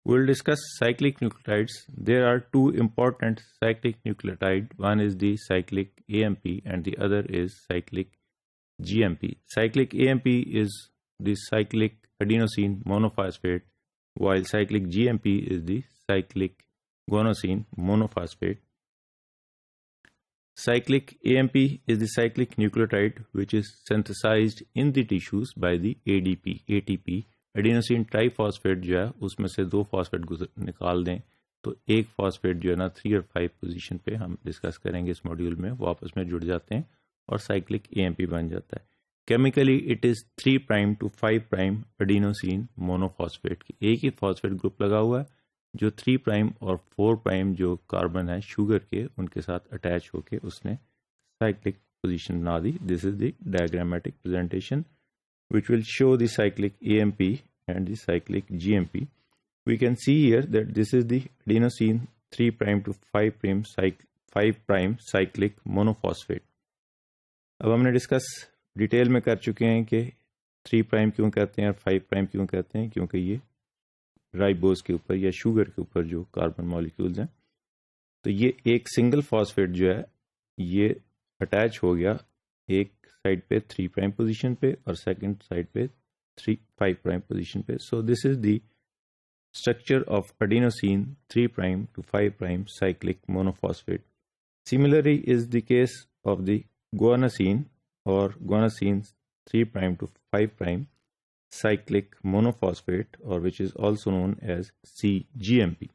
We'll discuss cyclic nucleotides. There are two important cyclic nucleotides. One is the cyclic AMP and the other is cyclic GMP. Cyclic AMP is the cyclic adenosine monophosphate, while cyclic GMP is the cyclic guanosine monophosphate. Cyclic AMP is the cyclic nucleotide which is synthesized in the tissues by the ATP. Adenosine triphosphate जो है उसमें से दो phosphate निकाल दें तो एक phosphate जो है ना 3 और 5 पोजीशन पे हम डिस्कस करेंगे इस मॉड्यूल में, वो आपस में जुड़ जाते हैं और साइक्लिक एएमपी बन जाता है। Chemically it is 3' to 5' adenosine monophosphate की एक ही फॉस्फेट ग्रुप लगा हुआ है जो 3' और 4' जो कार्बन है शुगर के उनके साथ अटैच होके उसने साइक्लिक पोजीशन बना दी। This is the diagrammatic presentation which will show the cyclic AMP and the cyclic GMP. We can see here that this is the adenosine 3' to 5' cyclic monophosphate. अब हमने discuss detail में कर चुके हैं कि 3' क्यों कहते हैं और 5' क्यों कहते हैं, क्योंकि ये राइबोज के ऊपर या शुगर के ऊपर जो कार्बन मॉलिक्यूल्स हैं तो ये एक सिंगल फॉस्फेट जो है ये अटैच हो गया एक साइड पे 3' पोजीशन पे और सेकंड साइड पे 5' पोजीशन पे। So this is the structure of adenosine 3' to 5' cyclic monophosphate. Similarly is the case of the guanosine or guanosine 3' to 5' cyclic monophosphate or which is also known as CGMP.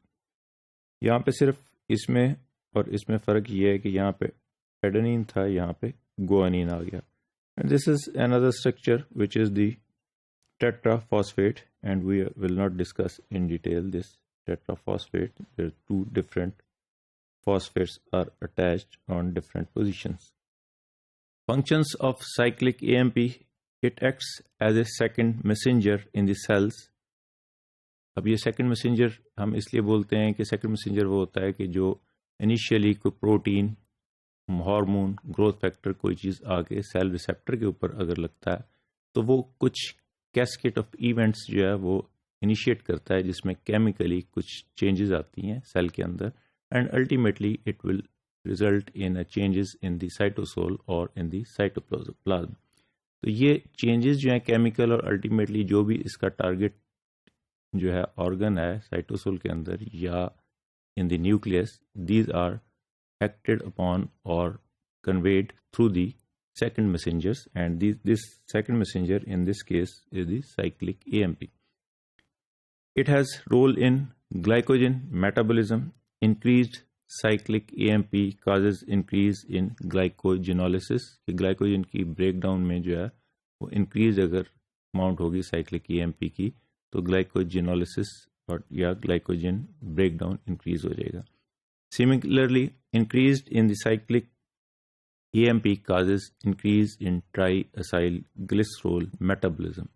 यहाँ पे सिर्फ इसमें और इसमें फ़र्क ये है कि यहाँ पे एडेनिन था, यहाँ पे गुआनिन आ गया। And this is another structure which is the tetraphosphate, and we will not discuss in detail this tetraphosphate. There are two different phosphates are attached on different positions. Functions of cyclic AMP: it acts as a second messenger in the cells. अब ये second messenger हम इसलिए बोलते हैं कि second messenger वो होता है कि जो initially कोई प्रोटीन हार्मोन ग्रोथ फैक्टर कोई चीज़ आके सेल रिसेप्टर के ऊपर अगर लगता है तो वो कुछ कैस्केड ऑफ इवेंट्स जो है वो इनिशिएट करता है जिसमें केमिकली कुछ चेंजेस आती हैं सेल के अंदर and ultimately it will result in a changes in the cytosol और इन द साइटोप्लाज्म। तो ये चेंजेस जो हैं केमिकल और अल्टीमेटली जो भी इसका टारगेट जो है ऑर्गन है साइटोसोल के अंदर या in the nucleus, these are acted upon or conveyed through the second messengers, and this second messenger in this case is the cyclic AMP. It has role in glycogen metabolism. Increased cyclic AMP causes increase in glycogenolysis. कि glycogen की breakdown में जो है वो increase अगर amount होगी cyclic AMP की तो glycogenolysis और या glycogen breakdown increase हो जाएगा। Similarly, increased in the cyclic AMP causes increase in triacyl glycerol metabolism,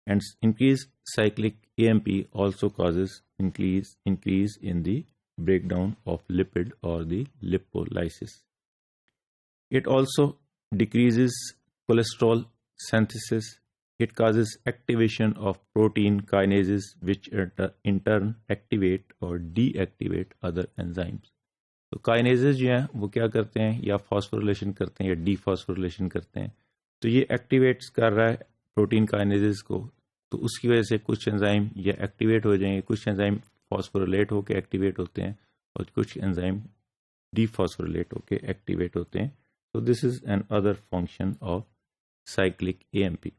and increased cyclic AMP also causes increase in the breakdown of lipid or the lipolysis. It also decreases cholesterol synthesis. It causes activation of protein kinases which in turn activate or deactivate other enzymes. तो kinases जो हैं वो क्या करते हैं या phosphorylation करते हैं या डीफॉस्फोरिलेशन करते हैं, तो ये एक्टिवेट्स कर रहा है प्रोटीन काइनेजेस को, तो उसकी वजह से कुछ एंजाइम या एक्टिवेट हो जाएंगे, कुछ एंजाइम फॉस्फोरिलेट होकर एक्टिवेट होते हैं और कुछ एंजाइम डीफॉस्फोरिलेट होकर एक्टिवेट होते हैं। तो this is an other function of cyclic AMP.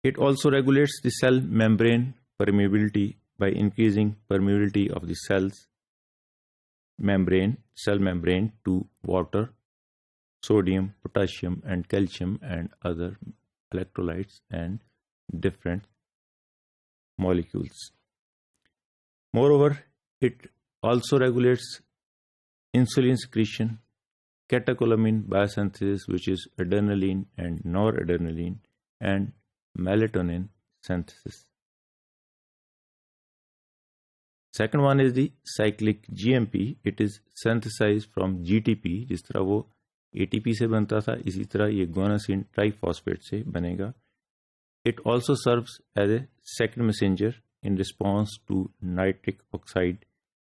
It also regulates the cell membrane permeability by increasing permeability of the cell membrane to water, sodium, potassium, and calcium, and other electrolytes and different molecules. Moreover, it also regulates insulin secretion, catecholamine biosynthesis, which is adrenaline and noradrenaline, and melatonin synthesis. Second one is the cyclic GMP. It is synthesized from GTP. जिस तरह वो ATP से बनता था इसी तरह ये guanosine triphosphate से बनेगा. It also serves as a second messenger in response to nitric oxide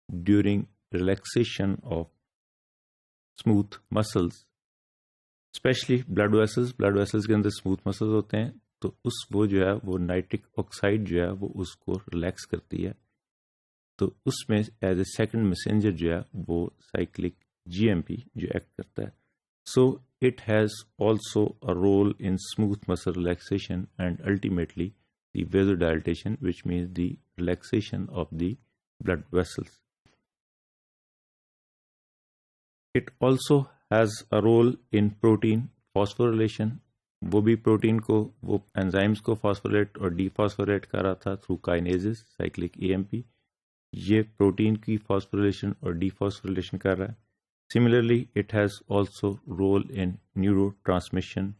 during relaxation of smooth muscles, specially blood vessels के अंदर स्मूथ मसल्स होते हैं, तो वो जो है वो नाइट्रिक ऑक्साइड जो है वो उसको रिलैक्स करती है, तो उसमें एज ए सेकंड मैसेंजर जो है वो साइक्लिक जीएमपी जो एक्ट करता है. So it has also a role in smooth muscle relaxation and ultimately the vasodilatation, which means the relaxation of the blood vessels. It also has a role in protein phosphorylation. वो भी protein को, वो enzymes को फॉस्फोरेट और डीफॉस्फोरेट कर रहा था through kinases, cyclic AMP. ये प्रोटीन की फॉस्फोरिलेशन और डीफॉस्फोरिलेशन कर रहा है. Similarly it has also role in neurotransmission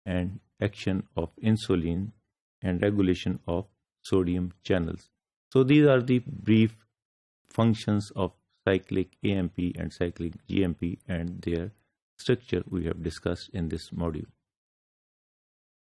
and action of insulin and regulation of sodium channels. So these are the brief functions of cyclic AMP and cyclic GMP and their structure we have discussed in this module.